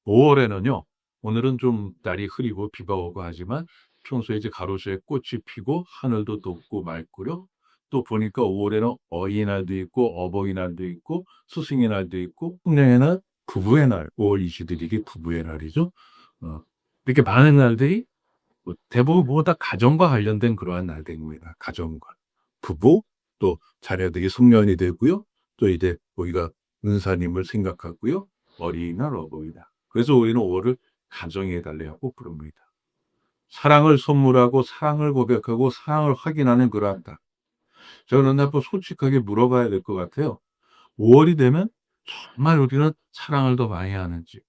5월에는요, 오늘은 좀 날이 흐리고 비가 오고 하지만 평소에 이제 가로수에 꽃이 피고 하늘도 덥고 맑고요. 또 보니까 5월에는 어린이날도 있고 어버이날도 있고 스승의 날도 있고 풍년에는 부부의 날, 5월 21일이 부부의 날이죠. 이렇게 많은 날들이 뭐 대부분 모두 다 가정과 관련된 그러한 날들입니다. 가정과 부부, 또 자녀들이 송년이 되고요. 또 이제 우리가 은사님을 생각하고요. 어린이날, 어버이날. 그래서 우리는 5월을 가정의 달이라고 부릅니다. 사랑을 선물하고 사랑을 고백하고 사랑을 확인하는 그러한 달. 저는 한번 솔직하게 물어봐야 될 것 같아요. 5월이 되면 정말 우리는 사랑을 더 많이 하는지,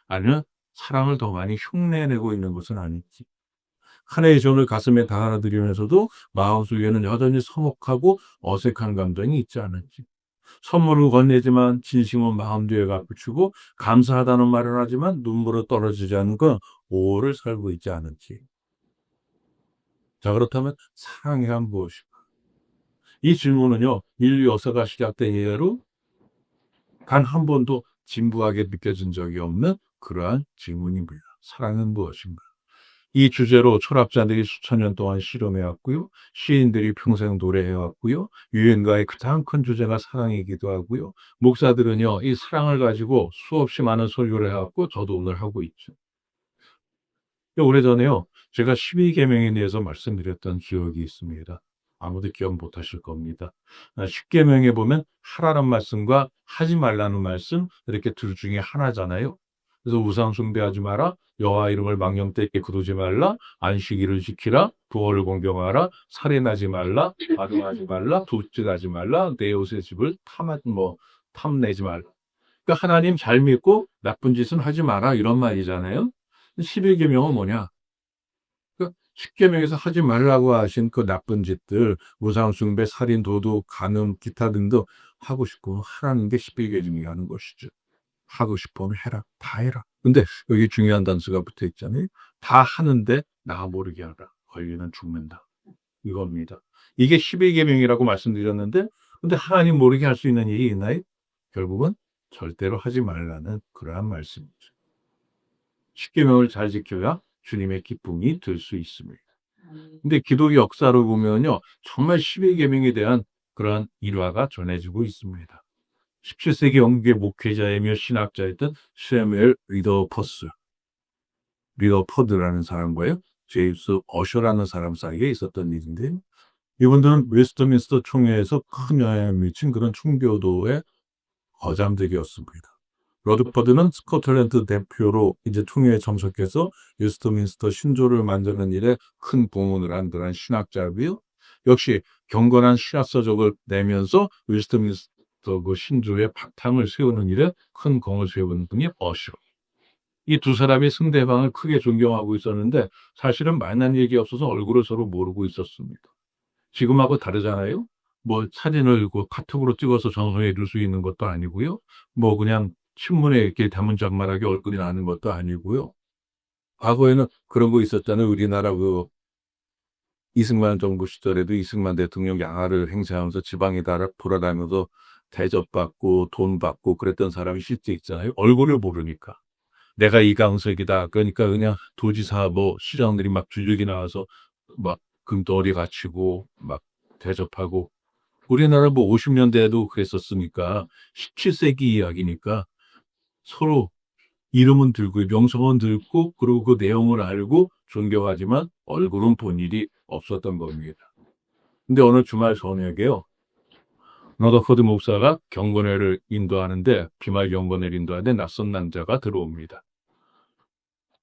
아니면 사랑을 더 많이 흉내내고 있는 것은 아닌지. 하나의 정을 가슴에 담아들이면서도 마음속에는 여전히 서먹하고 어색한 감정이 있지 않은지. 선물을 건네지만 진심은 마음 뒤에 감추고 감사하다는 말을 하지만 눈물은 떨어지지 않는 건 5월을 살고 있지 않은지. 자, 그렇다면 사랑이란 무엇일까? 이 질문은요, 인류 역사가 시작된 이래로 단 한 번도 진부하게 느껴진 적이 없는 그러한 질문입니다. 사랑은 무엇인가? 이 주제로 철학자들이 수천 년 동안 실험해왔고요. 시인들이 평생 노래해왔고요. 유행가의 가장 큰 주제가 사랑이기도 하고요. 목사들은요, 이 사랑을 가지고 수없이 많은 설교를 해왔고, 저도 오늘 하고 있죠. 오래전에요, 제가 12계명에 대해서 말씀드렸던 기억이 있습니다. 아무도 기억 못 하실 겁니다. 10계명에 보면 하라는 말씀과 하지 말라는 말씀, 이렇게 둘 중에 하나잖아요. 그래서 우상 숭배하지 마라, 여호와 이름을 망령되게 거두지 말라, 안식일을 지키라, 부활을 공경하라, 살인하지 말라, 가늠하지 말라, 도둑질하지 말라, 내 옷의 집을 탐내지 말라. 그러니까 하나님 잘 믿고 나쁜 짓은 하지 마라, 이런 말이잖아요. 11계명은 뭐냐? 그 10계명에서 하지 말라고 하신 그 나쁜 짓들, 우상 숭배, 살인, 도둑, 간음, 기타 등등 하고 싶으면 하라는 게 11계명이 하는 것이죠. 하고 싶으면 해라. 다 해라. 근데 여기 중요한 단서가 붙어 있잖아요. 다 하는데 나 모르게 하라. 걸리면 죽는다. 이겁니다. 이게 11계명이라고 말씀드렸는데, 근데 하나님 모르게 할 수 있는 일이 있나요? 결국은 절대로 하지 말라는 그러한 말씀이죠. 10계명을 잘 지켜야 주님의 기쁨이 들 수 있습니다. 근데 기독교 역사를 보면요, 정말 11계명에 대한 그러한 일화가 전해지고 있습니다. 17세기 영국의 목회자이며 신학자였던 샘웰 리더퍼드라는 사람과요, 제임스 어셔라는 사람 사이에 있었던 일인데, 이분들은 웨스트민스터 총회에서 큰 영향을 미친 그런 총교도의 거장들이었습니다. 러드퍼드는 스코틀랜드 대표로 이제 총회에 참석해서 웨스트민스터 신조를 만드는 일에 큰 공헌을 한 그런 신학자고요. 역시 경건한 신학서적을 내면서 웨스트민스터 그 신조의 바탕을 세우는 일에 큰 공을 세운 분이 어셔. 이 두 사람이 상대방을 크게 존경하고 있었는데 사실은 만난 얘기 없어서 얼굴을 서로 모르고 있었습니다. 지금하고 다르잖아요. 뭐 사진을 그 카톡으로 찍어서 전송해 줄 수 있는 것도 아니고요. 뭐 그냥 신문에 이렇게 다문장말하게 얼굴이 나는 것도 아니고요. 과거에는 그런 거 있었잖아요. 우리나라 그 이승만 정부 시절에도 이승만 대통령 양아를 행사하면서 지방에 돌아다니면서 대접받고 돈 받고 그랬던 사람이 실제 있잖아요. 얼굴을 모르니까. 내가 이강석이다. 그러니까 그냥 도지사 뭐 시장들이 막 줄줄이 나와서 막 금덩어리 갖추고 막 대접하고. 우리나라 뭐 50년대에도 그랬었으니까 17세기 이야기니까 서로 이름은 들고 명성은 들고 그리고 그 내용을 알고 존경하지만 얼굴은 본 일이 없었던 겁니다. 근데 어느 주말 저녁에요, 러더퍼드 목사가 경건회를 인도하는데, 비말 경건회를 인도하는데 낯선 남자가 들어옵니다.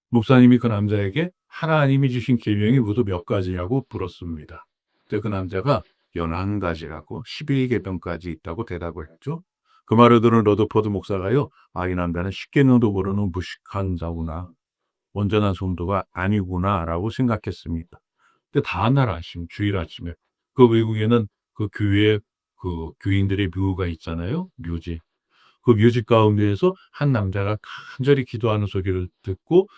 목사님이 그 남자에게 하나님이 주신 계명이 모두 몇 가지냐고 물었습니다. 그때 그 남자가 11가지라고 11계명까지 있다고 대답을 했죠. 그 말을 들은 러더퍼드 목사가요, 이 남자는 10계명도 모르는 무식한 자구나, 온전한 성도가 아니구나 라고 생각했습니다. 근데 다음날 아침, 주일 아침에 그 외국에는 그 교회에 그 교인들의 묘가 있잖아요. 묘지. 그 묘지 가운데에서 한 남자가 간절히 기도하는 소리를 듣고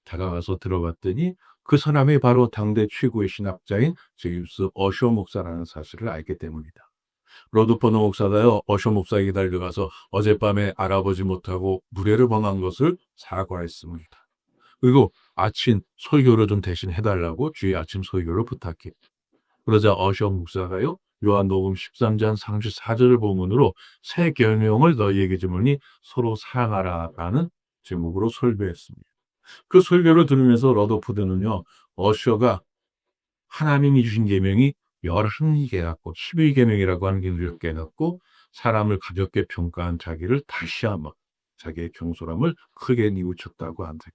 다가가서 들어봤더니 그 사람이 바로 당대 최고의 신학자인 제임스 어셔 목사라는 사실을 알게 됩니다. 로드퍼너 목사가요, 어셔 목사에게 달려가서 어젯밤에 알아보지 못하고 무례를 범한 것을 사과했습니다. 그리고 아침 설교를 좀 대신 해달라고 주의 아침 설교를 부탁해. 그러자 어셔 목사가요, 요한복음 13장 34절을 본문으로 새 계명을 너희에게 주노니 서로 사랑하라라는 제목으로 설교했습니다. 그 설교를 들으면서 러더푸드는요, 어셔가 하나님이 주신 계명이 11개였고 11계명이라고 하는 게 깨닫고 사람을 가볍게 평가한 자기를 다시 한번 자기의 경솔함을 크게 뉘우쳤다고 합니다.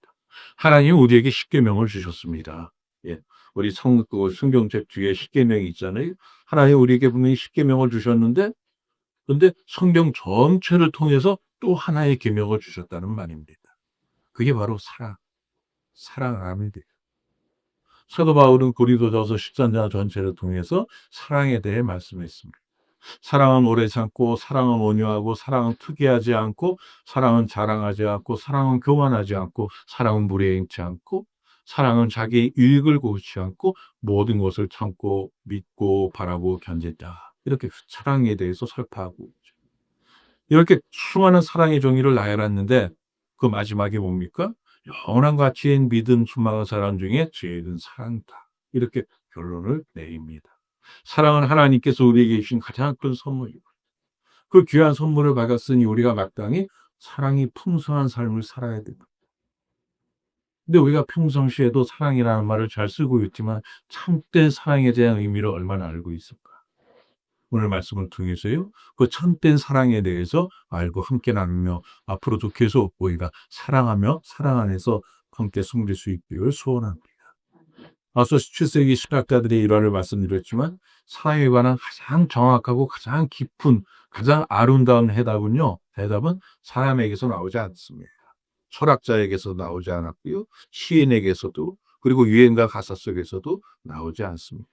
하나님은 우리에게 10계명을 주셨습니다. 예. 우리 성경책 뒤에 10계명이 있잖아요. 하나님 우리에게 분명히 10계명을 주셨는데, 근데 성경 전체를 통해서 또 하나의 계명을 주셨다는 말입니다. 그게 바로 사랑입니다. 사도 바울은 고린도전서 13장 전체를 통해서 사랑에 대해 말씀했습니다. 사랑은 오래 참고, 사랑은 온유하고, 사랑은 특이하지 않고, 사랑은 자랑하지 않고, 사랑은 교만하지 않고, 사랑은 무례행치 않고, 사랑은 자기 이익을 고르지 않고 모든 것을 참고 믿고 바라고 견딘다. 이렇게 사랑에 대해서 설파하고 있죠. 이렇게 수많은 사랑의 정의를 나열했는데 그 마지막에 뭡니까? 영원한 가치인 믿음 수많은 사람 중에 제일은 사랑이다. 이렇게 결론을 내립니다. 사랑은 하나님께서 우리에게 주신 가장 큰 선물이고, 그 귀한 선물을 받았으니 우리가 마땅히 사랑이 풍성한 삶을 살아야 된다. 근데 우리가 평상시에도 사랑이라는 말을 잘 쓰고 있지만 참된 사랑에 대한 의미를 얼마나 알고 있을까? 오늘 말씀을 통해서요, 그 참된 사랑에 대해서 알고 함께 나누며 앞으로도 계속 우리가 사랑하며 사랑 안에서 함께 숨길 수 있기를 소원합니다. 앞서 17세기 신학자들의 일화를 말씀드렸지만 사랑에 관한 가장 정확하고 가장 깊은 가장 아름다운 대답은 사람에게서 나오지 않습니다. 철학자에게서 나오지 않았고요. 시인에게서도, 그리고 유행가 가사 속에서도 나오지 않습니다.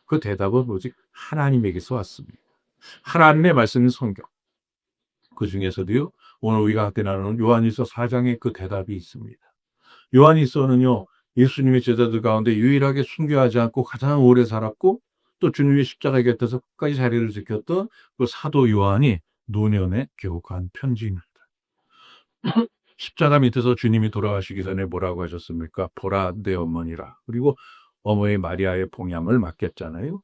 그 대답은 오직 하나님에게서 왔습니다. 하나님의 말씀인 성경. 그 중에서도요, 오늘 우리가 함께 나누는 요한일서 4장에 그 대답이 있습니다. 요한일서는요, 예수님의 제자들 가운데 유일하게 순교하지 않고 가장 오래 살았고, 또 주님의 십자가 곁에서 끝까지 자리를 지켰던 그 사도 요한이 노년에 기록한 편지입니다. 십자가 밑에서 주님이 돌아가시기 전에 뭐라고 하셨습니까? 보라 내 어머니라. 그리고 어머니 마리아의 봉양을 맡겼잖아요.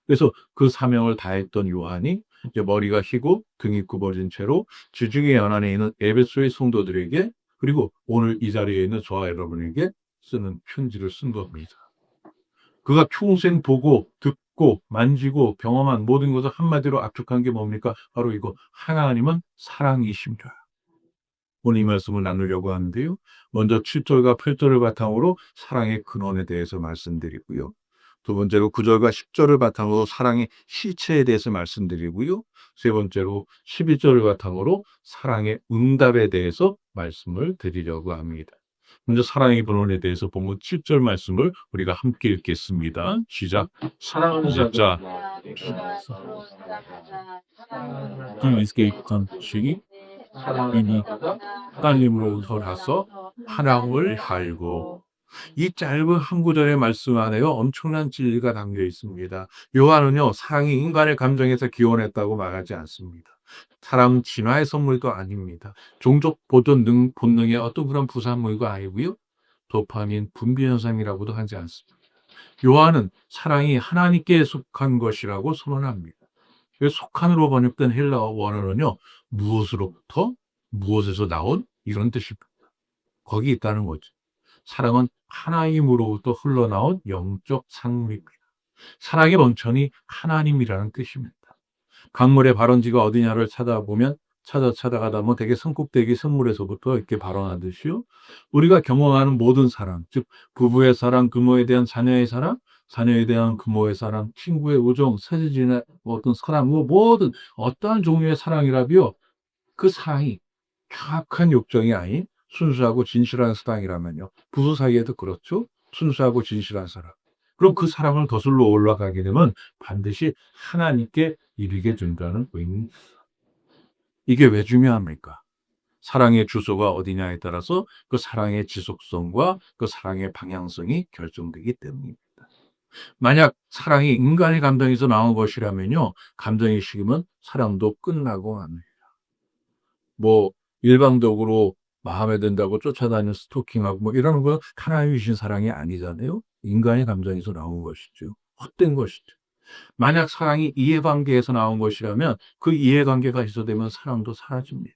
그래서 그 사명을 다했던 요한이 이제 머리가 희고 등이 굽어진 채로 지중해 연안에 있는 에베소의 성도들에게, 그리고 오늘 이 자리에 있는 저와 여러분에게 쓰는 편지를 쓴 겁니다. 그가 평생 보고 듣고 만지고 경험한 모든 것을 한마디로 압축한 게 뭡니까? 바로 이거, 하나님은 사랑이십니다. 오늘 이 말씀을 나누려고 하는데요. 먼저 7절과 8절을 바탕으로 사랑의 근원에 대해서 말씀드리고요. 두 번째로 9절과 10절을 바탕으로 사랑의 실체에 대해서 말씀드리고요. 세 번째로 11절을 바탕으로 사랑의 응답에 대해서 말씀을 드리려고 합니다. 먼저 사랑의 근원에 대해서 본문 7절 말씀을 우리가 함께 읽겠습니다. 시작. 사랑하는 자자 escape한 시기 사랑이 하나님으로부터 나서 하나님을 알고, 이 짧은 한 구절의 말씀 안에요 엄청난 진리가 담겨 있습니다. 요한은요, 사랑이 인간의 감정에서 기원했다고 말하지 않습니다. 사람 진화의 선물도 아닙니다. 종족 보존 본능의 어떤 그런 부산물도 아니고요. 도파민 분비 현상이라고도 하지 않습니다. 요한은 사랑이 하나님께 속한 것이라고 선언합니다. 속한으로 번역된 헬라어 원어는요, 무엇으로부터 무엇에서 나온 이런 뜻입니다. 거기 있다는 거죠. 사랑은 하나님으로부터 흘러나온 영적 상물입니다. 사랑의 원천이 하나님이라는 뜻입니다. 강물의 발원지가 어디냐를 찾아보면 찾아가다 보면 되게 성급되게 성물에서부터 이렇게 발원하듯이요. 우리가 경험하는 모든 사랑, 즉 부부의 사랑, 부모에 대한 자녀의 사랑, 자녀에 대한 부모의 사랑, 친구의 우정, 세지진의 어떤 사랑, 모든 어떠한 종류의 사랑이라도요, 그 사랑이 정확한 욕정이 아닌 순수하고 진실한 사랑이라면요. 부부 사이에도 그렇죠. 순수하고 진실한 사랑. 그럼 그 사랑을 거슬러 올라가게 되면 반드시 하나님께 이르게 된다는 의미입니다. 이게 왜 중요합니까? 사랑의 주소가 어디냐에 따라서 그 사랑의 지속성과 그 사랑의 방향성이 결정되기 때문입니다. 만약 사랑이 인간의 감정에서 나온 것이라면요, 감정이 식으면 사랑도 끝나고 맙니다. 뭐 일방적으로 마음에 든다고 쫓아다니는 스토킹하고 뭐 이러는 건 하나님이 주신 사랑이 아니잖아요. 인간의 감정에서 나온 것이죠. 헛된 것이죠. 만약 사랑이 이해관계에서 나온 것이라면 그 이해관계가 있어되면 사랑도 사라집니다.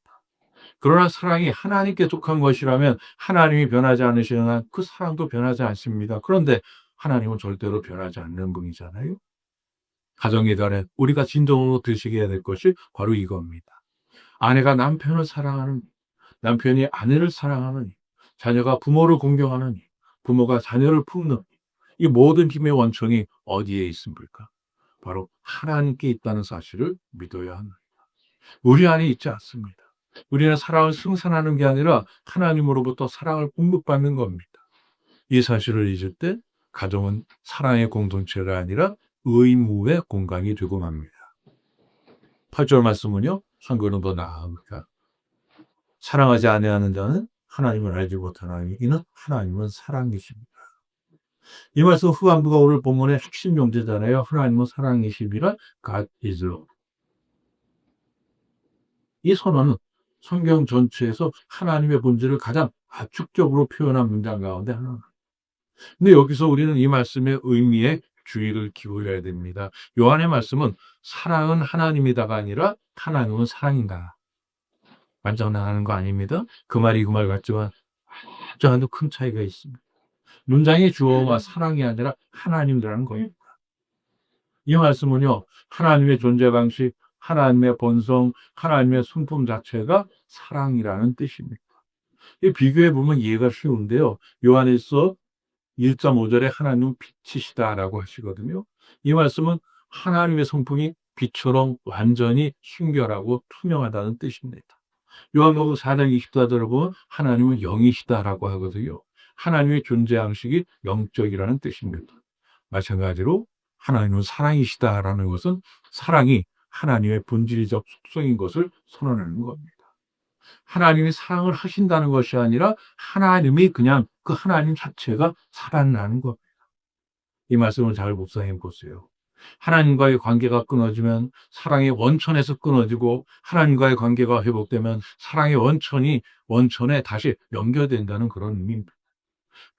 그러나 사랑이 하나님께 속한 것이라면 하나님이 변하지 않으시는 한 그 사랑도 변하지 않습니다. 그런데 하나님은 절대로 변하지 않는 분이잖아요. 가정의 달에 우리가 진정으로 드시게 해야 될 것이 바로 이겁니다. 아내가 남편을 사랑하는, 남편이 아내를 사랑하느니, 자녀가 부모를 공경하느니, 부모가 자녀를 품는 이 모든 힘의 원천이 어디에 있습니까? 바로 하나님께 있다는 사실을 믿어야 합니다. 우리 안에 있지 않습니다. 우리는 사랑을 승산하는 게 아니라 하나님으로부터 사랑을 공급받는 겁니다. 이 사실을 잊을 때 가정은 사랑의 공동체가 아니라 의무의 공간이 되고 맙니다. 8절 말씀은요, 상고는 더 나아갑니다. 사랑하지 아니하는 자는 하나님을 알지 못하나니 이는 하나님은 사랑이십니다. 이 말씀 후반부가 오늘 본문의 핵심 용제잖아요. 하나님은 사랑이십니다. God is love. 이 선언은 성경 전체에서 하나님의 본질을 가장 압축적으로 표현한 문장 가운데 하나입니다. 근데 여기서 우리는 이 말씀의 의미에 주의를 기울여야 됩니다. 요한의 말씀은 사랑은 하나님이다가 아니라 하나님은 사랑인가. 완전하는 거 아닙니다. 그 말이 그 말 같지만 아주 큰 차이가 있습니다. 문장의 주어가 사랑이 아니라 하나님이라는 겁니다. 이 말씀은요, 하나님의 존재 방식, 하나님의 본성, 하나님의 성품 자체가 사랑이라는 뜻입니다. 이 비교해 보면 이해가 쉬운데요. 요한일서 1.5절에 하나님은 빛이시다라고 하시거든요. 이 말씀은 하나님의 성품이 빛처럼 완전히 순결하고 투명하다는 뜻입니다. 요한복음 4장 24절을 보면 하나님은 영이시다라고 하거든요. 하나님의 존재 양식이 영적이라는 뜻입니다. 마찬가지로 하나님은 사랑이시다라는 것은 사랑이 하나님의 본질적 속성인 것을 선언하는 겁니다. 하나님이 사랑을 하신다는 것이 아니라 하나님이 그냥 그 하나님 자체가 살아나는 겁니다. 이 말씀을 잘 묵상해 보세요. 하나님과의 관계가 끊어지면 사랑의 원천에서 끊어지고 하나님과의 관계가 회복되면 사랑의 원천에 다시 연결된다는 그런 의미입니다.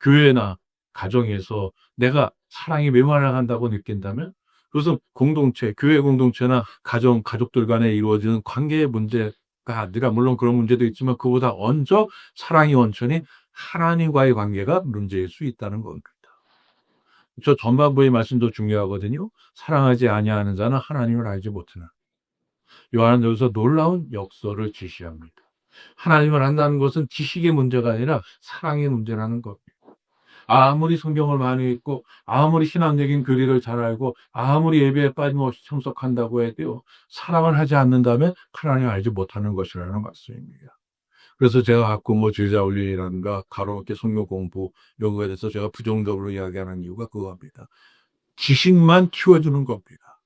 교회나 가정에서 내가 사랑이 메말라한다고 느낀다면 그것은 공동체, 교회 공동체나 가족들 간에 이루어지는 관계의 문제가 아니라 물론 그런 문제도 있지만 그보다 먼저 사랑의 원천이 하나님과의 관계가 문제일 수 있다는 겁니다. 저 전반부의 말씀도 중요하거든요. 사랑하지 아니하는 자는 하나님을 알지 못하나. 요한은 여기서 놀라운 역설을 지시합니다. 하나님을 안다는 것은 지식의 문제가 아니라 사랑의 문제라는 겁니다. 아무리 성경을 많이 읽고 아무리 신앙적인 교리를 잘 알고 아무리 예배에 빠짐없이 참석한다고 해도요. 사랑을 하지 않는다면 하나님을 알지 못하는 것이라는 말씀입니다. 그래서 제가 가끔 뭐 제자훈련이라든가 가로막게 성경 공부 이런 거에 대해서 제가 부정적으로 이야기하는 이유가 그겁니다. 지식만 키워주는 겁니다.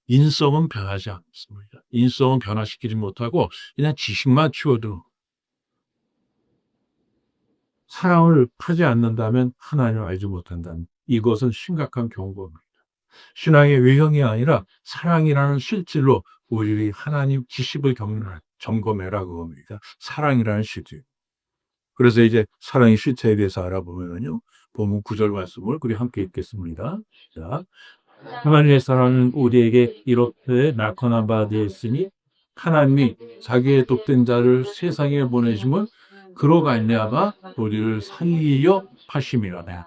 인성은 변하지 않습니다. 인성은 변화시키지 못하고 그냥 지식만 키워주는. 사랑을 하지 않는다면 하나님을 알지 못한다는 이것은 심각한 경고입니다. 신앙의 외형이 아니라 사랑이라는 실질로 우리 하나님 지식을 점검해라 그겁니다. 사랑이라는 실질. 그래서 이제 사랑의 실체에 대해서 알아보면요. 본문 9절 말씀을 우리 함께 읽겠습니다. 자, 하나님의 사랑은 우리에게 이렇게 나타난 바 되었으니 하나님이 자기의 독된 자를 세상에 보내심을 그로 말미암아 우리를 살리려 하심이라네.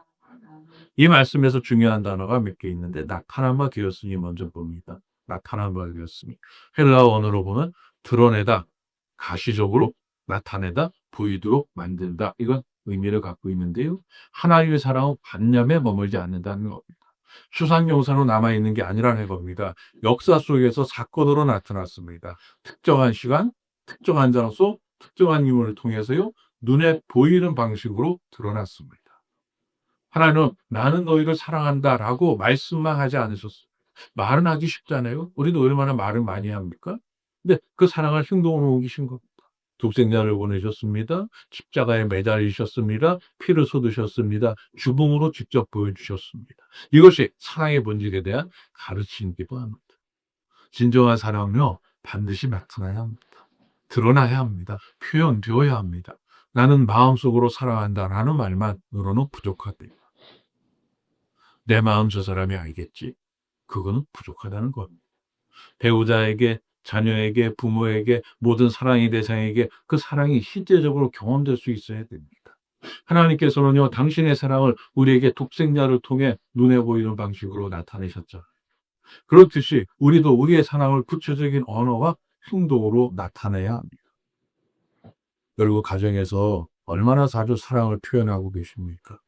이 말씀에서 중요한 단어가 몇 개 있는데 나타난 바 되었으니 먼저 봅니다. 나타난 바 되었으니 헬라어 언어로 보면 드러내다, 가시적으로 나타내다, 보이도록 만든다. 이건 의미를 갖고 있는데요. 하나님의 사랑은 관념에 머물지 않는다는 겁니다. 추상용사로 남아있는 게 아니라는 겁니다. 역사 속에서 사건으로 나타났습니다. 특정한 시간, 특정한 장소, 특정한 인물을 통해서요. 눈에 보이는 방식으로 드러났습니다. 하나님은 나는 너희를 사랑한다라고 말씀만 하지 않으셨어요. 말은 하기 쉽잖아요. 우리도 얼마나 말을 많이 합니까? 근데 그 사랑을 행동으로 옮기신 겁니다. 독생자를 보내셨습니다. 십자가에 매달리셨습니다. 피를 쏟으셨습니다. 주봉으로 직접 보여주셨습니다. 이것이 사랑의 본질에 대한 가르침이기도 합니다. 진정한 사랑은요, 반드시 나타나야 합니다. 드러나야 합니다. 표현되어야 합니다. 나는 마음속으로 사랑한다라는 말만으로는 부족하대요. 내 마음 저 사람이 알겠지. 그거는 부족하다는 겁니다. 배우자에게, 자녀에게, 부모에게, 모든 사랑의 대상에게 그 사랑이 실제적으로 경험될 수 있어야 됩니다. 하나님께서는요, 당신의 사랑을 우리에게 독생자를 통해 눈에 보이는 방식으로 나타내셨죠. 그렇듯이 우리도 우리의 사랑을 구체적인 언어와 행동으로 나타내야 합니다. 그리고 가정에서 얼마나 자주 사랑을 표현하고 계십니까?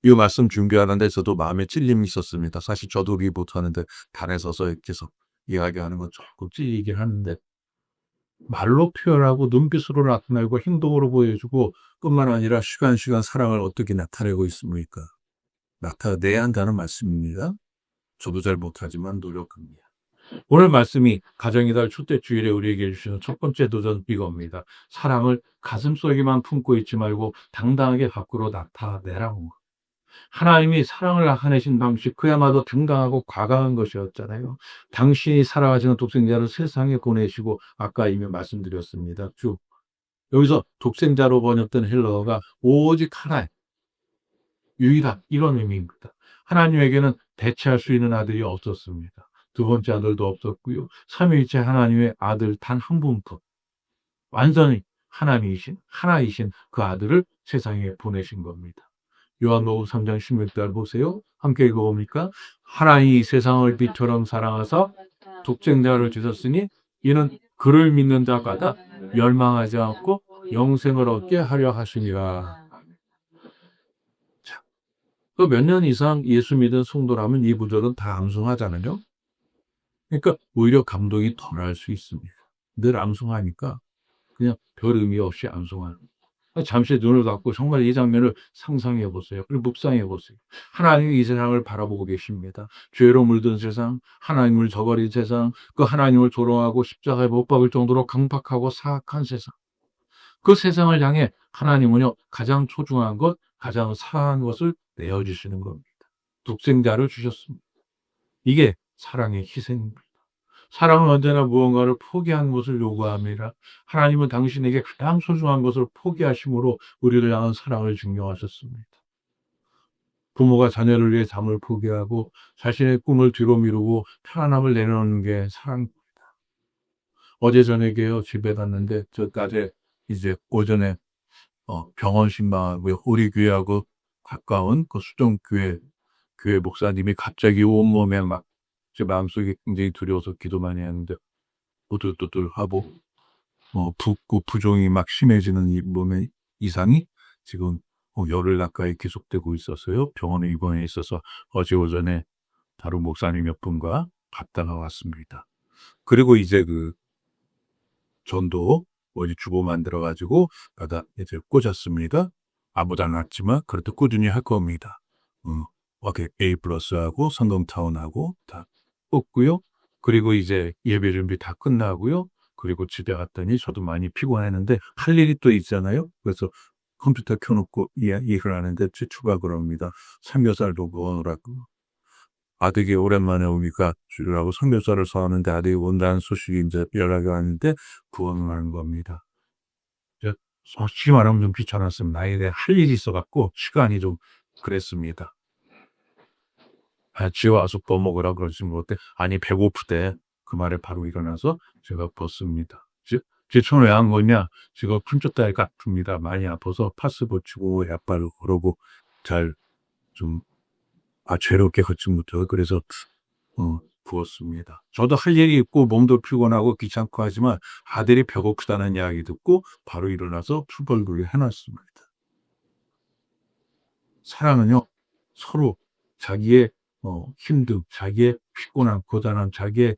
이 말씀 준비하는데 저도 마음에 찔림이 있었습니다. 사실 저도 리 못하는데 단에 서서 계속 이야기하는 건 조금 찔리긴 하는데, 말로 표현하고 눈빛으로 나타내고 행동으로 보여주고 뿐만 아니라 시간 사랑을 어떻게 나타내고 있습니까? 나타내야 한다는 말씀입니다. 저도 잘 못하지만 노력합니다. 오늘 말씀이 가정의 달 첫째 주일에 우리에게 주시는 첫 번째 도전 이겁니다. 사랑을 가슴속에만 품고 있지 말고 당당하게 밖으로 나타내라고. 하나님이 사랑을 나타내신 방식, 그야말로 당당하고 과감한 것이었잖아요. 당신이 사랑하시는 독생자를 세상에 보내시고, 아까 이미 말씀드렸습니다. 여기서 독생자로 번역된 헬러어가 오직 하나의 유일한 이런 의미입니다. 하나님에게는 대체할 수 있는 아들이 없었습니다. 두 번째 아들도 없었고요. 삼위일체 하나님의 아들 단 한 분뿐, 완전히 하나이신 그 아들을 세상에 보내신 겁니다. 요한복음 3장 16절 보세요. 함께 읽어봅니까? 하나님이 세상을 빛처럼 사랑하사 독생자를 주셨으니 이는 그를 믿는 자마다 멸망하지 않고 영생을 얻게 하려 하시니라. 자, 그 몇 년 이상 예수 믿은 성도라면 이 구절은 다 암송하잖아요. 그러니까 오히려 감동이 덜할 수 있습니다. 늘 암송하니까 그냥 별 의미 없이 암송하는. 잠시 눈을 감고 정말 이 장면을 상상해 보세요. 그리고 묵상해 보세요. 하나님이 이 세상을 바라보고 계십니다. 죄로 물든 세상, 하나님을 저버린 세상, 그 하나님을 조롱하고 십자가에 못 박을 정도로 강박하고 사악한 세상. 그 세상을 향해 하나님은요, 가장 소중한 것, 가장 사랑한 것을 내어주시는 겁니다. 독생자를 주셨습니다. 이게 사랑의 희생입니다. 사랑은 언제나 무언가를 포기하는 것을 요구합니다. 하나님은 당신에게 가장 소중한 것을 포기하심으로 우리를 향한 사랑을 증명하셨습니다. 부모가 자녀를 위해 잠을 포기하고 자신의 꿈을 뒤로 미루고 편안함을 내려놓는 게 사랑입니다. 어제 저녁에요, 집에 갔는데 저까지 이제 오전에 병원 신방하고요, 우리 교회하고 가까운 그 수정교회 교회 목사님이 갑자기 온몸에 막 제 마음속에 굉장히 두려워서 기도 많이 하는데 오들오들하고 붓고 부종이 막 심해지는 이 몸의 이상이 지금 열흘 가까이 계속되고 있었어요. 병원에 입원해 있어서 어제 오전에 다른 목사님 몇 분과 갔다가 왔습니다. 그리고 이제 그 전도 어디 주보 만들어가지고 갖다 이제 꽂았습니다. 아무도 안 왔지만 그래도 꾸준히 할 겁니다. A 플러스하고 성동타운하고 다 꽂고요. 그리고 이제 예배 준비 다 끝나고요. 그리고 집에 갔더니 저도 많이 피곤했는데 할 일이 또 있잖아요. 그래서 컴퓨터 켜놓고 일을 하는데 추가 그럽니다. 삼겹살도 구워놓으라고. 아들이 오랜만에 오니까 주라고 삼겹살을 사왔는데 아들이 온다는 소식이 이제 연락이 왔는데 구워놓으라는 겁니다. 솔직히 말하면 좀 귀찮았습니다. 나에 대해 할 일이 있어갖고 시간이 좀 그랬습니다. 집에 와서 뭐 먹으라 그러지 못해. 아니 배고프대. 그 말에 바로 일어나서 제가 벗습니다. 제 손 왜 안 거냐? 제가 punch다리 같습니다. 많이 아파서 파스 붙이고 약발을 그러고 잘 좀 죄롭게 걷지 못해요. 그래서 부었습니다. 저도 할 일이 있고 몸도 피곤하고 귀찮고 하지만 아들이 배고프다는 이야기 듣고 바로 일어나서 출발을 해놨습니다. 사랑은요, 서로 자기의 힘듦, 자기의 피곤함, 고단함, 자기의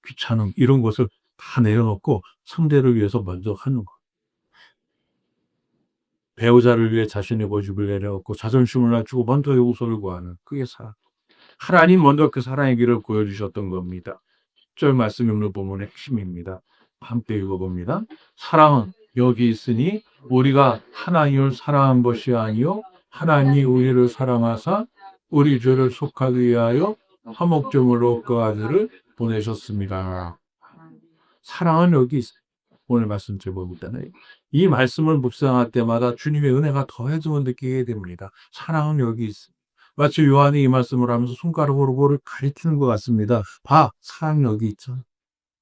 귀찮음 이런 것을 다 내려놓고 상대를 위해서 먼저 하는 것. 배우자를 위해 자신의 고집을 내려놓고 자존심을 낮추고 먼저 용서를 구하는 그게 사랑. 하나님 먼저 그 사랑의 길을 보여주셨던 겁니다. 10절 말씀이 오늘 본문의 핵심입니다. 함께 읽어봅니다. 사랑은 여기 있으니 우리가 하나님을 사랑한 것이 아니요 하나님이 우리를 사랑하사 우리 죄를 속하기 위하여 화목제물로 그 아들을 보내셨습니다. 사랑은 여기 있어요. 오늘 말씀 제목이잖아요. 이 말씀을 묵상할 때마다 주님의 은혜가 더해져 느끼게 됩니다. 사랑은 여기 있어요. 마치 요한이 이 말씀을 하면서 손가락으로 그거를 가리키는 것 같습니다. 봐, 사랑 여기 있죠.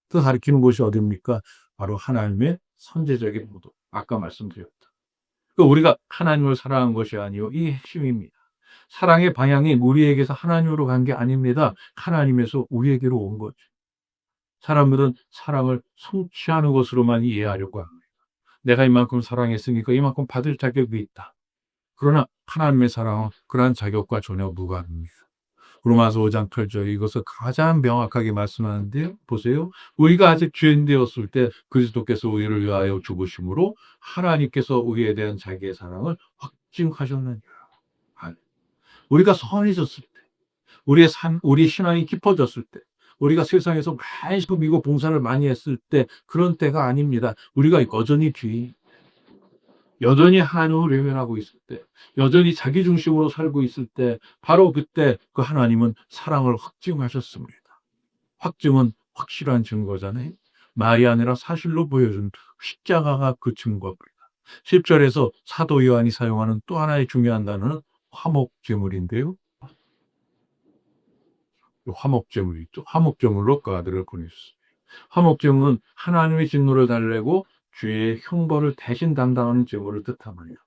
또 가리키는 곳이 어디입니까? 바로 하나님의 선제적인 모도. 아까 말씀드렸다. 그러니까 우리가 하나님을 사랑한 것이 아니요. 이 핵심입니다. 사랑의 방향이 우리에게서 하나님으로 간 게 아닙니다. 하나님에서 우리에게로 온 거죠. 사람들은 사랑을 성취하는 것으로만 이해하려고 합니다. 내가 이만큼 사랑했으니까 이만큼 받을 자격이 있다. 그러나 하나님의 사랑은 그러한 자격과 전혀 무관합니다. 로마서 5장 8절 이것을 가장 명확하게 말씀하는데 보세요. 우리가 아직 죄인 되었을 때 그리스도께서 우리를 위하여 죽으심으로 하나님께서 우리에 대한 자기의 사랑을 확증하셨느니라. 우리가 선해졌을 때, 우리 신앙이 깊어졌을 때, 우리가 세상에서 많이 섬기고 봉사를 많이 했을 때 그런 때가 아닙니다. 우리가 여전히 죄인, 여전히 하나님을 외면하고 있을 때, 여전히 자기 중심으로 살고 있을 때, 바로 그때 그 하나님은 사랑을 확증하셨습니다. 확증은 확실한 증거잖아요. 말이 아니라 사실로 보여준 십자가가 그 증거입니다. 10절에서 사도 요한이 사용하는 또 하나의 중요한 단어는 화목제물인데요. 화목제물이 있죠. 화목제물로 그 아들을 보냈습니다. 화목제물은 하나님의 진노를 달래고 죄의 형벌을 대신 담당하는 제물을 뜻합니다.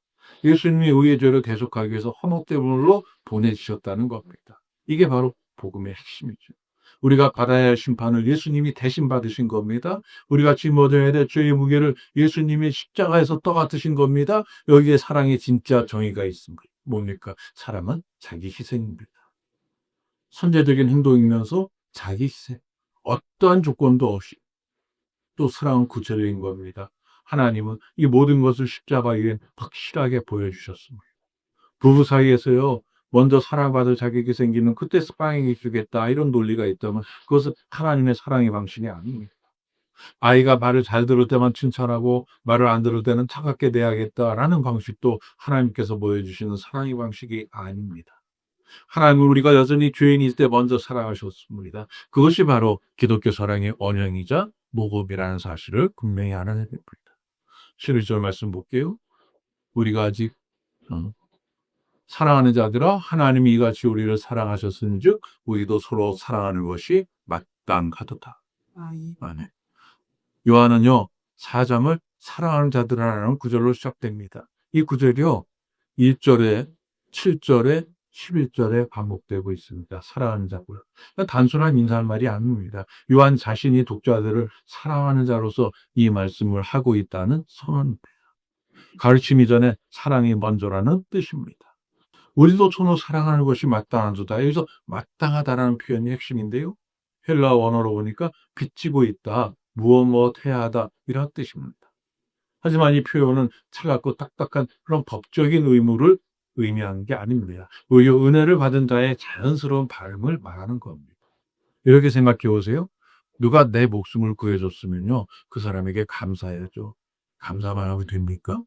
예수님이 우리의 죄를 대속하기 위해서 화목제물로 보내주셨다는 겁니다. 이게 바로 복음의 핵심이죠. 우리가 받아야 할 심판을 예수님이 대신 받으신 겁니다. 우리가 짊어져야 될 죄의 무게를 예수님이 십자가에서 떠맡으신 겁니다. 여기에 사랑의 진짜 정의가 있습니다. 뭡니까? 사랑은 자기 희생입니다. 선제적인 행동이면서 자기 희생. 어떠한 조건도 없이. 또 사랑은 구체적인 겁니다. 하나님은 이 모든 것을 십자가에 확실하게 보여주셨습니다. 부부 사이에서요, 먼저 사랑받을 자격이 생기는 그때 스파링이 주겠다 이런 논리가 있다면 그것은 하나님의 사랑의 방식이 아닙니다. 아이가 말을 잘 들을 때만 칭찬하고 말을 안 들을 때는 차갑게 대하겠다라는 방식도 하나님께서 보여주시는 사랑의 방식이 아닙니다. 하나님은 우리가 여전히 죄인일 때 먼저 사랑하셨습니다. 그것이 바로 기독교 사랑의 원형이자 모범이라는 사실을 분명히 알아내야 됩니다. 11절 말씀 볼게요. 우리가 아직 사랑하는 자들아 하나님이 이같이 우리를 사랑하셨은즉 우리도 서로 사랑하는 것이 마땅하도다. 아멘. 요한은요 4장을 사랑하는 자들아라는 구절로 시작됩니다. 이 구절이요 1절에 7절에 11절에 반복되고 있습니다. 사랑하는 자고요. 단순한 인사말이 아닙니다. 요한 자신이 독자들을 사랑하는 자로서 이 말씀을 하고 있다는 선언입니다. 가르침 이전에 사랑이 먼저라는 뜻입니다. 우리도 서로 사랑하는 것이 마땅하다. 여기서 마땅하다라는 표현이 핵심인데요. 헬라 원어로 보니까 빚지고 있다, 무엇해야 하다 이런 뜻입니다. 하지만 이 표현은 차갑고 딱딱한 그런 법적인 의무를 의미하는 게 아닙니다. 오히려 은혜를 받은 자의 자연스러운 발음을 말하는 겁니다. 이렇게 생각해 보세요. 누가 내 목숨을 구해줬으면요, 그 사람에게 감사해야죠. 감사만 하면 됩니까?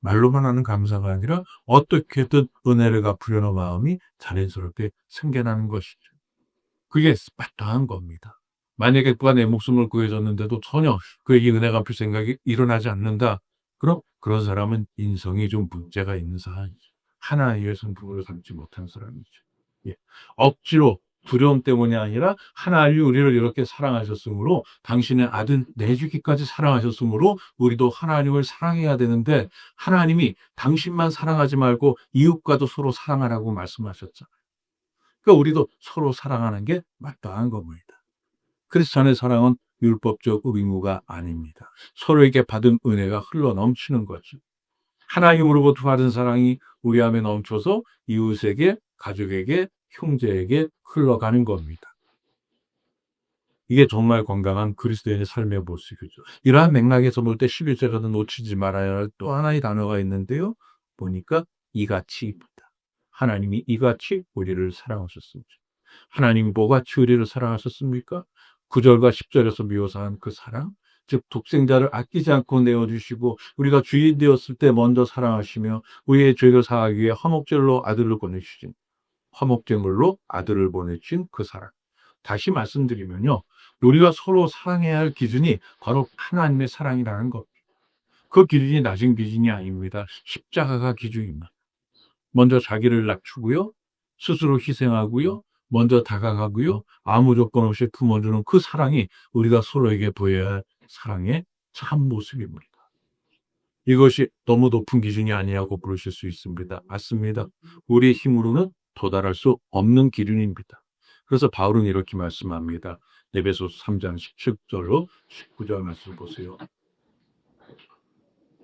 말로만 하는 감사가 아니라 어떻게든 은혜를 갚으려는 마음이 자연스럽게 생겨나는 것이죠. 그게 마땅한 겁니다. 만약에 누가 내 목숨을 구해줬는데도 전혀 그에게 은혜 갚을 생각이 일어나지 않는다. 그럼 그런 사람은 인성이 좀 문제가 있는 사람이죠. 하나님의 성품을 갖지 못한 사람이죠. 예. 억지로 두려움 때문이 아니라 하나님이 우리를 이렇게 사랑하셨으므로 당신의 아들 내주기까지 사랑하셨으므로 우리도 하나님을 사랑해야 되는데 하나님이 당신만 사랑하지 말고 이웃과도 서로 사랑하라고 말씀하셨잖아요. 그러니까 우리도 서로 사랑하는 게 마땅한 겁니다. 크리스찬의 사랑은 율법적 의무가 아닙니다. 서로에게 받은 은혜가 흘러넘치는 거죠. 하나님으로부터 받은 사랑이 우리 안에 넘쳐서 이웃에게, 가족에게, 형제에게 흘러가는 겁니다. 이게 정말 건강한 그리스도인의 삶의 모습이죠. 이러한 맥락에서 볼 때 11절에는 놓치지 말아야 할 또 하나의 단어가 있는데요. 보니까 이같이입니다. 하나님이 이같이 우리를 사랑하셨습니다. 하나님이 뭐같이 우리를 사랑하셨습니까? 9절과 10절에서 묘사한 그 사랑, 즉 독생자를 아끼지 않고 내어주시고 우리가 주인 되었을 때 먼저 사랑하시며 우리의 죄를 사하기 위해 화목제물로 아들을 보내주신 화목제물로 아들을 보내주신 그 사랑. 다시 말씀드리면요. 우리가 서로 사랑해야 할 기준이 바로 하나님의 사랑이라는 것. 그 기준이 낮은 기준이 아닙니다. 십자가가 기준입니다. 먼저 자기를 낮추고요. 스스로 희생하고요. 먼저 다가가고요. 아무 조건 없이 품어주는 그 사랑이 우리가 서로에게 보여야 할 사랑의 참 모습입니다. 이것이 너무 높은 기준이 아니라고 부르실 수 있습니다. 맞습니다. 우리의 힘으로는 도달할 수 없는 기준입니다. 그래서 바울은 이렇게 말씀합니다. 에베소서 3장 17절로 19절 말씀 보세요.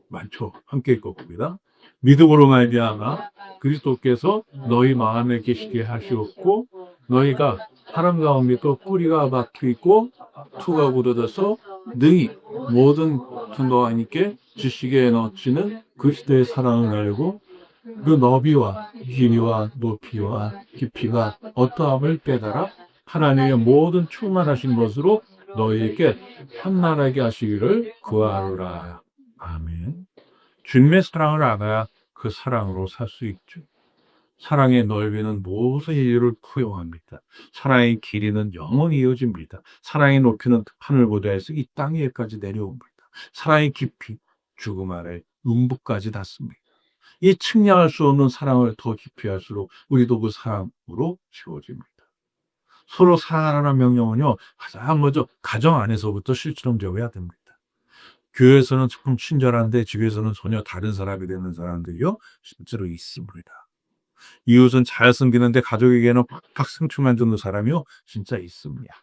많죠. 함께 읽어봅니다. 믿음으로 말미암아 그리스도께서 너희 마음에 계시게 하시었고 너희가 사람 가운데도 뿌리가 박히고 투가 굳어져서 능히 모든 충동하니께 지식에 넘치는 그리스도의 사랑을 알고 그 너비와 길이와 높이와 깊이가 어떠함을 깨달아 하나님의 모든 충만하신 것으로 너희에게 한만하게 하시기를 구하노라. 아멘. 주님의 사랑을 알아야 그 사랑으로 살 수 있죠. 사랑의 넓이는 모든 이유를 포용합니다. 사랑의 길이는 영원히 이어집니다. 사랑의 높이는 하늘보다에서 이 땅 위에까지 내려옵니다. 사랑의 깊이 죽음 아래 음부까지 닿습니다. 이 측량할 수 없는 사랑을 더 깊이 할수록 우리도 그 사랑으로 채워집니다. 서로 사랑하라는 명령은요, 가장 먼저 가정 안에서부터 실천되어야 됩니다. 교회에서는 조금 친절한데 집에서는 전혀 다른 사람이 되는 사람들이요, 실제로 있습니다. 이웃은 잘 섬기는데 가족에게는 팍팍 상처만 주는 사람이요, 진짜 있습니다.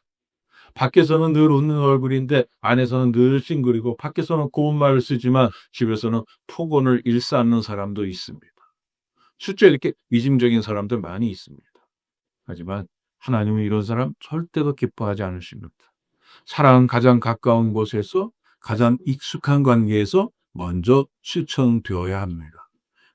밖에서는 늘 웃는 얼굴인데 안에서는 늘 찡그리고 밖에서는 고운 말을 쓰지만 집에서는 폭언을 일삼는 사람도 있습니다. 실제 이렇게 위증적인 사람들 많이 있습니다. 하지만 하나님은 이런 사람 절대로 기뻐하지 않으십니다. 사랑은 가장 가까운 곳에서 가장 익숙한 관계에서 먼저 실천되어야 합니다.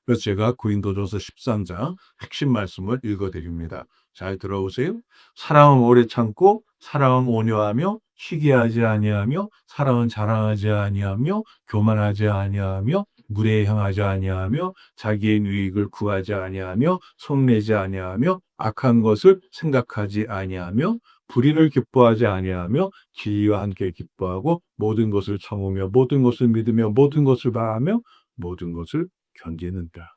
그래서 제가 고린도전서 13장 핵심 말씀을 읽어드립니다. 잘 들어오세요. 사랑은 오래 참고 사랑은 온유하며 시기하지 아니하며 사랑은 자랑하지 아니하며 교만하지 아니하며 무례행하지 아니하며 자기의 유익을 구하지 아니하며 속내지 아니하며 악한 것을 생각하지 아니하며 불의를 기뻐하지 아니하며 진리와 함께 기뻐하고 모든 것을 참으며 모든 것을 믿으며 모든 것을 바라며 모든 것을 견디는다.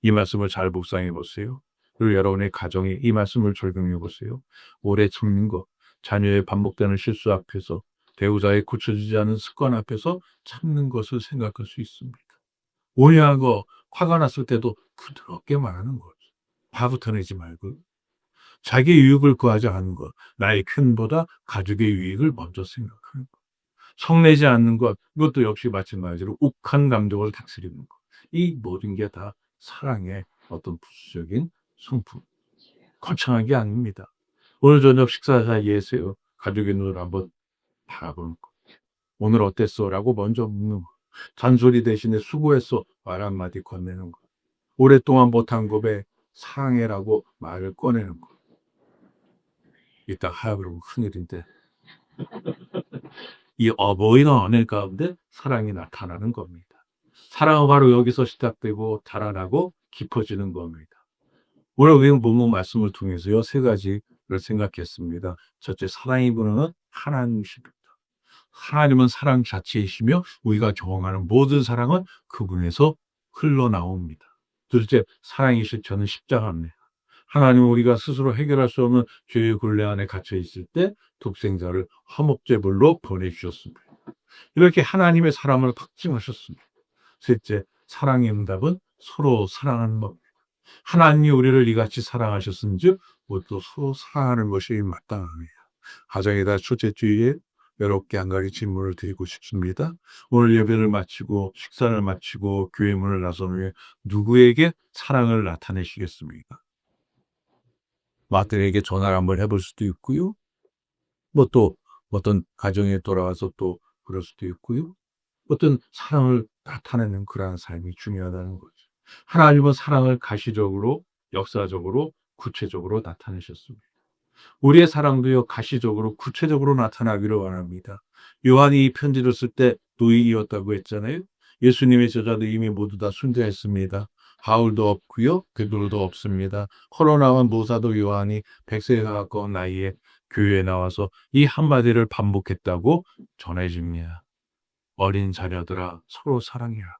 이 말씀을 잘 묵상해 보세요. 그리고 여러분의 가정에 이 말씀을 적용해 보세요. 오래 참는 것, 자녀의 반복되는 실수 앞에서 배우자의 고쳐지지 않은 습관 앞에서 참는 것을 생각할 수 있습니다. 오해하고 화가 났을 때도 부드럽게 말하는 거죠. 화부터 내지 말고 자기 유익을 구하지 않는 것, 나의 쾌보다 가족의 유익을 먼저 생각하는 것. 성내지 않는 것, 이것도 역시 마찬가지로 욱한 감정을 다스리는 것. 이 모든 게 다 사랑의 어떤 부수적인 성품. 거창한 게 아닙니다. 오늘 저녁 식사 사이에서요, 가족의 눈을 한번 바라보는 것. 오늘 어땠어? 라고 먼저 묻는 것. 잔소리 대신에 수고했어. 말 한마디 건네는 것. 오랫동안 못한 고백, 사랑해라고 말을 꺼내는 것. 이따 하여그러면 큰일인데. 이 어버이나 언행 가운데 사랑이 나타나는 겁니다. 사랑은 바로 여기서 시작되고 달아나고 깊어지는 겁니다. 오늘 우리는 본문 말씀을 통해서요, 세 가지를 생각했습니다. 첫째, 사랑의 근원은 하나님이십니다. 하나님은 사랑 자체이시며 우리가 경험하는 모든 사랑은 그분에서 흘러나옵니다. 둘째, 사랑의 실천은 십자가입니다. 하나님은 우리가 스스로 해결할 수 없는 죄의 굴레 안에 갇혀 있을 때 독생자를 화목제물로 보내주셨습니다. 이렇게 하나님의 사랑을 확증하셨습니다. 셋째, 사랑의 응답은 서로 사랑하는 법입니다. 하나님이 우리를 이같이 사랑하셨은즉 우리도 서로 사랑하는 것이 마땅합니다. 가정에다 첫째 주의에 외롭게 한 가지 질문을 드리고 싶습니다. 오늘 예배를 마치고 식사를 마치고 교회 문을 나선 후에 누구에게 사랑을 나타내시겠습니까? 마땅에게 전화를 한번 해볼 수도 있고요. 뭐 또 어떤 가정에 돌아와서 또 그럴 수도 있고요. 어떤 사랑을 나타내는 그러한 삶이 중요하다는 거죠. 하나님은 사랑을 가시적으로, 역사적으로, 구체적으로 나타내셨습니다. 우리의 사랑도요, 가시적으로, 구체적으로 나타나기를 원합니다. 요한이 이 편지를 쓸 때 노인이었다고 했잖아요. 예수님의 제자들 이미 모두 다 순교했습니다. 바울도 없고요, 베드로도 없습니다. 코로나와 모사도 요한이 100세에 가까운 나이에 교회에 나와서 이 한마디를 반복했다고 전해집니다. 어린 자녀들아, 서로 사랑해라.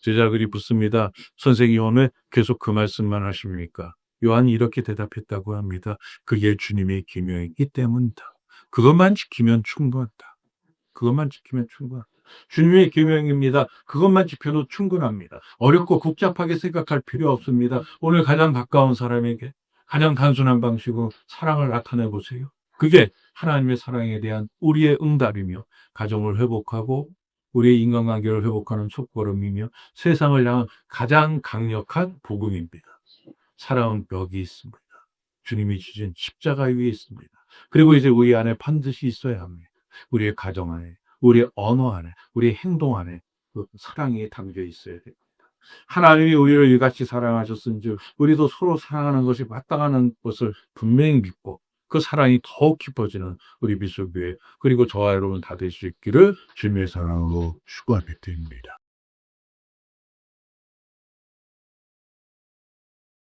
제자들이 묻습니다. 선생님, 왜 계속 그 말씀만 하십니까? 요한이 이렇게 대답했다고 합니다. 그게 주님의 계명이기 때문이다. 그것만 지키면 충분하다. 그것만 지키면 충분하다. 주님의 계명입니다. 그것만 지켜도 충분합니다. 어렵고 복잡하게 생각할 필요 없습니다. 오늘 가장 가까운 사람에게 가장 단순한 방식으로 사랑을 나타내 보세요. 그게 하나님의 사랑에 대한 우리의 응답이며 가정을 회복하고 우리의 인간관계를 회복하는 첫걸음이며 세상을 향한 가장 강력한 복음입니다. 사랑은 벽이 있습니다. 주님이 주신 십자가 위에 있습니다. 그리고 이제 우리 안에 반드시 있어야 합니다. 우리의 가정 안에, 우리의 언어 안에, 우리의 행동 안에 그 사랑이 담겨 있어야 됩니다. 하나님이 우리를 이같이 사랑하셨은즉 우리도 서로 사랑하는 것이 마땅하는 것을 분명히 믿고 그 사랑이 더욱 깊어지는 우리 미술교회 그리고 저와 여러분 다 될 수 있기를 주님의 사랑으로 축원드립니다.